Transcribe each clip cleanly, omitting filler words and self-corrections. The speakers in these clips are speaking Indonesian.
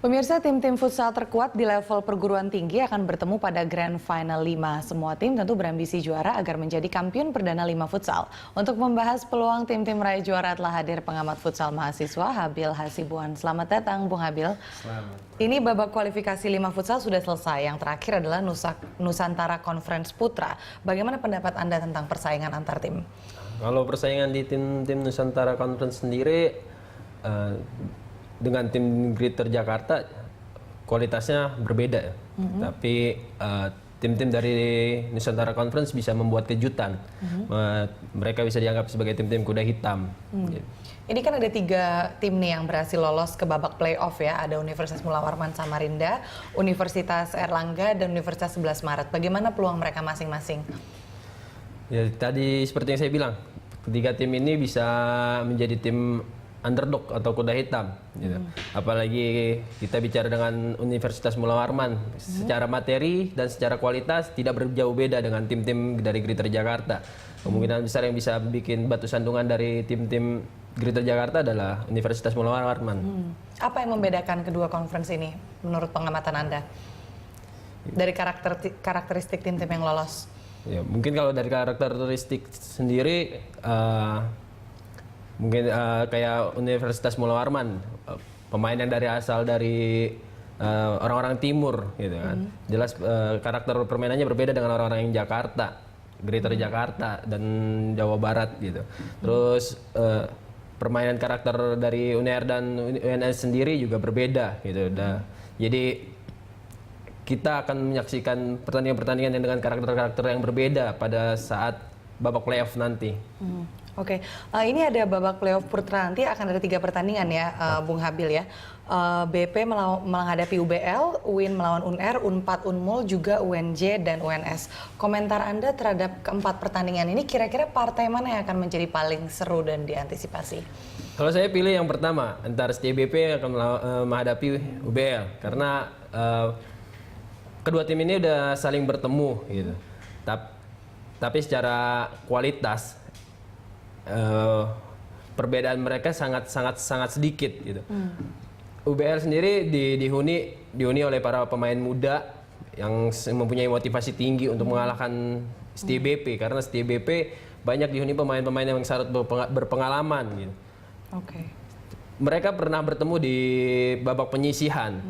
Pemirsa, tim-tim futsal terkuat di level perguruan tinggi akan bertemu pada Grand Final 5. Semua tim tentu berambisi juara agar menjadi kampiun perdana 5 futsal. Untuk membahas peluang tim-tim meraih juara telah hadir pengamat futsal mahasiswa Habil Hasibuan. Selamat datang, Bung Habil. Selamat. Ini babak kualifikasi 5 futsal sudah selesai. Yang terakhir adalah Nusantara Conference Putra. Bagaimana pendapat Anda tentang persaingan antar tim? Kalau persaingan di tim Nusantara Conference sendiri dengan tim Greater Jakarta kualitasnya berbeda ya. Tapi tim-tim dari Nusantara Conference bisa membuat kejutan. Mereka bisa dianggap sebagai tim-tim kuda hitam. Ini kan ada 3 tim nih yang berhasil lolos ke babak playoff ya. Ada Universitas Mula Warman Samarinda, Universitas Erlangga, dan Universitas 11 Maret. Bagaimana peluang mereka masing-masing? Ya, tadi seperti yang saya bilang, ketiga tim ini bisa menjadi tim underdog atau kuda hitam, gitu. Apalagi kita bicara dengan Universitas Mula Warman, secara materi dan secara kualitas tidak berjauh beda dengan tim-tim dari Greater Jakarta. Kemungkinan besar yang bisa bikin batu sandungan dari tim-tim Greater Jakarta adalah Universitas Mula Warman. Apa yang membedakan kedua conference ini menurut pengamatan Anda? Dari karakteristik tim-tim yang lolos? Ya, mungkin kalau dari karakteristik sendiri, mungkin kayak Universitas Mula Warman, pemain yang asal dari orang-orang timur, gitu kan. Jelas karakter permainannya berbeda dengan orang-orang yang Jakarta, Greater Jakarta dan Jawa Barat, gitu. Terus permainan karakter dari UNER dan UNS sendiri juga berbeda, gitu. Jadi kita akan menyaksikan pertandingan-pertandingan yang dengan karakter-karakter yang berbeda pada saat babak playoff nanti. Oke. Ini ada babak playoff putra nanti akan ada 3 pertandingan ya, Bung Habil ya. BP menghadapi UBL, UIN melawan UNER, UNPAD, UNMUL, juga UNJ dan UNS. Komentar Anda terhadap keempat pertandingan ini, kira-kira partai mana yang akan menjadi paling seru dan diantisipasi? Kalau saya pilih yang pertama, antara BP yang akan menghadapi UBL, karena kedua tim ini udah saling bertemu, gitu. Tapi secara kualitas perbedaan mereka sangat sedikit, gitu. UBL sendiri dihuni oleh para pemain muda yang mempunyai motivasi tinggi untuk mengalahkan STBP, karena STBP banyak dihuni pemain-pemain yang sangat berpengalaman, gitu. Mereka pernah bertemu di babak penyisihan,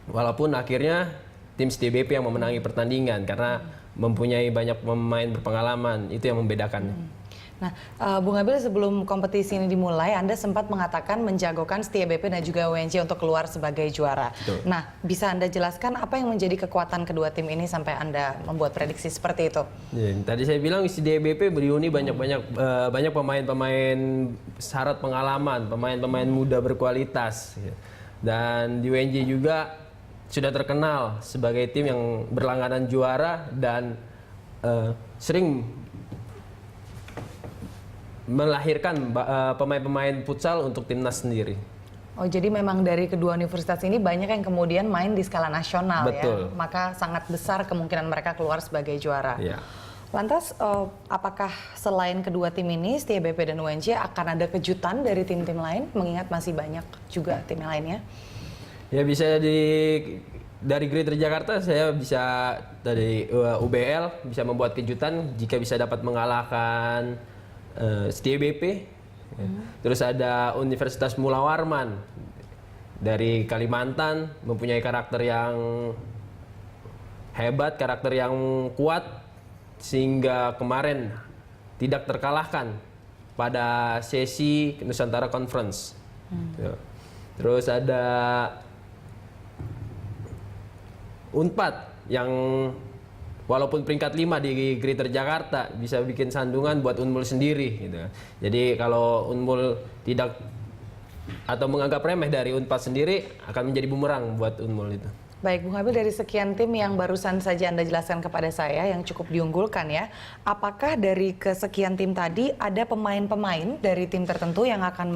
walaupun akhirnya tim STBP yang memenangi pertandingan karena mempunyai banyak pemain berpengalaman. Itu yang membedakan. Nah, Bung Habil, sebelum kompetisi ini dimulai, Anda sempat mengatakan menjagokan STBP dan juga UNJ untuk keluar sebagai juara. Betul. Nah, bisa Anda jelaskan apa yang menjadi kekuatan kedua tim ini sampai Anda membuat prediksi seperti itu? Ya, tadi saya bilang STBP beruni banyak pemain-pemain syarat pengalaman, pemain-pemain muda berkualitas. Dan di UNJ juga sudah terkenal sebagai tim yang berlangganan juara dan sering melahirkan pemain-pemain futsal untuk timnas sendiri. Oh, jadi memang dari kedua universitas ini banyak yang kemudian main di skala nasional. Betul. Ya? Maka sangat besar kemungkinan mereka keluar sebagai juara. Ya. Lantas, apakah selain kedua tim ini, STBP dan UNJ akan ada kejutan dari tim-tim lain? Mengingat masih banyak juga tim yang lainnya. Ya, bisa dari Greater Jakarta saya bisa dari UBL bisa membuat kejutan jika bisa dapat mengalahkan STBP. Terus ada Universitas Mula Warman dari Kalimantan, mempunyai karakter yang hebat, karakter yang kuat sehingga kemarin tidak terkalahkan pada sesi Nusantara Conference. Terus ada UNPAD yang walaupun peringkat 5 di Greater Jakarta bisa bikin sandungan buat UNMUL sendiri, gitu. Jadi kalau UNMUL tidak atau menganggap remeh dari UNPAD sendiri akan menjadi bumerang buat UNMUL itu. Baik, Bung Habil, dari sekian tim yang barusan saja Anda jelaskan kepada saya yang cukup diunggulkan ya, apakah dari kesekian tim tadi ada pemain-pemain dari tim tertentu yang akan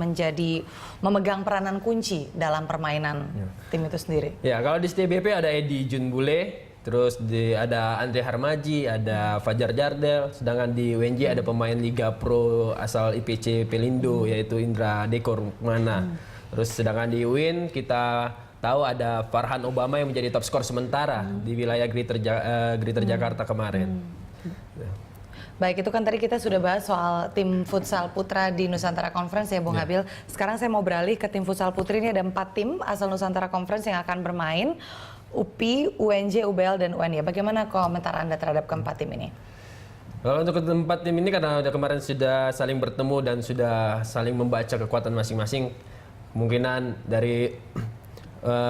memegang peranan kunci dalam permainan tim itu sendiri? Ya, kalau di STBP ada Edi Junbule, terus ada Andre Harmaji, ada Fajar Jardel, sedangkan di UNJ ada pemain Liga Pro asal IPC Pelindo yaitu Indra Dekor Mana. Terus sedangkan di UIN kita tahu ada Farhan Obama yang menjadi top skor sementara di wilayah Greater Jakarta kemarin. Baik, itu kan tadi kita sudah bahas soal tim futsal putra di Nusantara Conference ya Bung Habil. Sekarang saya mau beralih ke tim futsal putri. Ini ada 4 tim asal Nusantara Conference yang akan bermain. UPI, UNJ, UBL, dan UNY. Bagaimana komentar Anda terhadap keempat tim ini? Kalau untuk keempat tim ini karena kemarin sudah saling bertemu dan sudah saling membaca kekuatan masing-masing, kemungkinan dari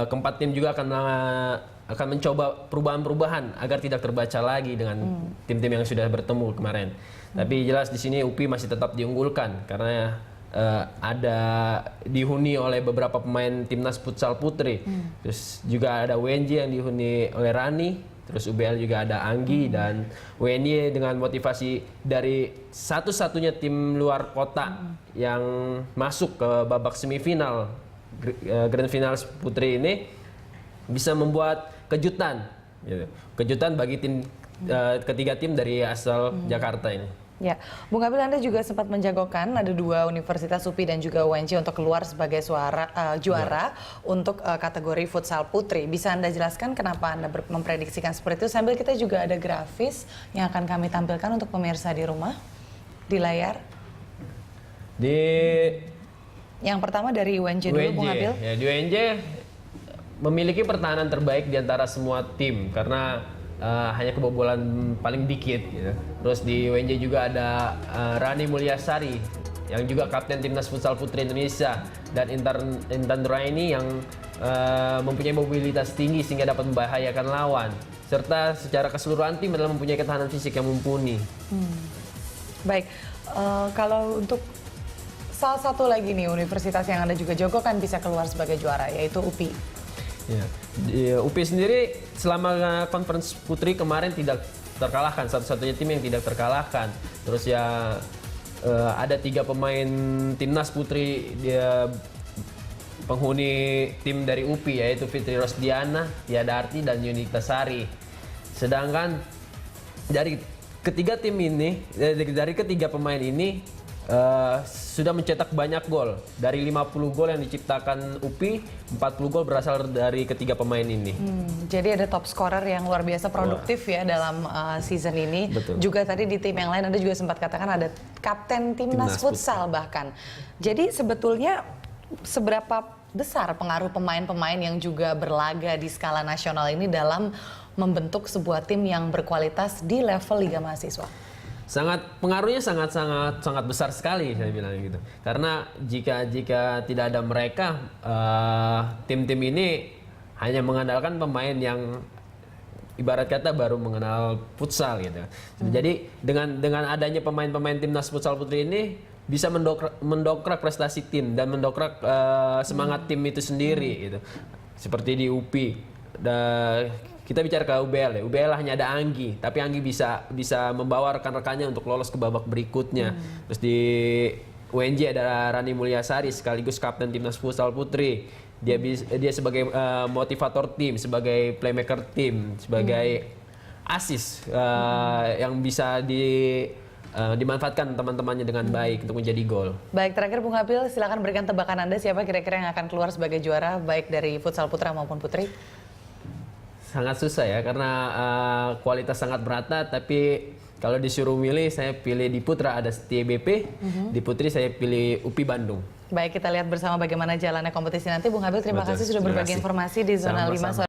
keempat tim juga akan mencoba perubahan-perubahan agar tidak terbaca lagi dengan tim-tim yang sudah bertemu kemarin. Tapi jelas di sini UPI masih tetap diunggulkan karena ada dihuni oleh beberapa pemain timnas futsal putri. Terus juga ada UNJ yang dihuni oleh Rani, terus UBL juga ada Anggi dan WNY dengan motivasi dari satu-satunya tim luar kota yang masuk ke babak semifinal Grand Finals putri ini bisa membuat kejutan, gitu. Kejutan bagi tim ketiga tim dari asal Jakarta ini. Ya, Bung Habil, Anda juga sempat menjagokan ada 2 universitas UPI dan juga UNJ untuk keluar sebagai juara untuk kategori futsal putri. Bisa Anda jelaskan kenapa Anda memprediksikan seperti itu? Sambil kita juga ada grafis yang akan kami tampilkan untuk pemirsa di rumah di layar. Yang pertama dari UNJ dulu, Bung Habil. Ya, di UNJ memiliki pertahanan terbaik di antara semua tim karena hanya kebobolan paling dikit gitu. Terus di UNJ juga ada Rani Mulyasari yang juga kapten timnas futsal putri Indonesia dan Intan Nuraini yang mempunyai mobilitas tinggi sehingga dapat membahayakan lawan, serta secara keseluruhan tim adalah mempunyai ketahanan fisik yang mumpuni. Baik, kalau untuk salah satu lagi nih universitas yang Anda juga jagokan bisa keluar sebagai juara, yaitu UPI. Ya, UPI sendiri selama conference putri kemarin tidak terkalahkan, satu-satunya tim yang tidak terkalahkan. Terus ya ada 3 pemain timnas putri dia penghuni tim dari UPI yaitu Fitri Rosdiana, Tiada Arti, dan Yunita Sari. Sedangkan dari ketiga tim ini, dari ketiga pemain ini sudah mencetak banyak gol. Dari 50 gol yang diciptakan UPI, 40 gol berasal dari ketiga pemain ini. Jadi ada top scorer yang luar biasa produktif ya dalam season ini. Betul. Juga tadi di tim yang lain Anda juga sempat katakan ada kapten timnas futsal bahkan. Jadi sebetulnya seberapa besar pengaruh pemain-pemain yang juga berlaga di skala nasional ini dalam membentuk sebuah tim yang berkualitas di level Liga Mahasiswa? Pengaruhnya sangat besar sekali, saya bilang gitu. Karena jika tidak ada mereka, tim-tim ini hanya mengandalkan pemain yang ibarat kata baru mengenal futsal gitu. Jadi dengan adanya pemain-pemain timnas futsal putri ini bisa mendongkrak prestasi tim dan mendongkrak semangat tim itu sendiri gitu. Seperti di UPI. Kita bicara ke UBL ya. UBL hanya ada Anggi, tapi Anggi bisa membawa rekan-rekannya untuk lolos ke babak berikutnya. Terus di UNJ ada Rani Mulyasari sekaligus kapten timnas futsal putri. Dia sebagai motivator tim, sebagai playmaker tim, sebagai asis yang bisa dimanfaatkan teman-temannya dengan baik untuk menjadi gol. Baik, terakhir Bung Habil, silakan berikan tebakan Anda siapa kira-kira yang akan keluar sebagai juara baik dari futsal putra maupun putri. Sangat susah ya karena kualitas sangat merata, tapi kalau disuruh milih saya pilih di putra ada Setia BP, di putri saya pilih UPI Bandung. Baik, kita lihat bersama bagaimana jalannya kompetisi nanti. Bung Habil, terima kasih sudah berbagi informasi di Zona 5 sore.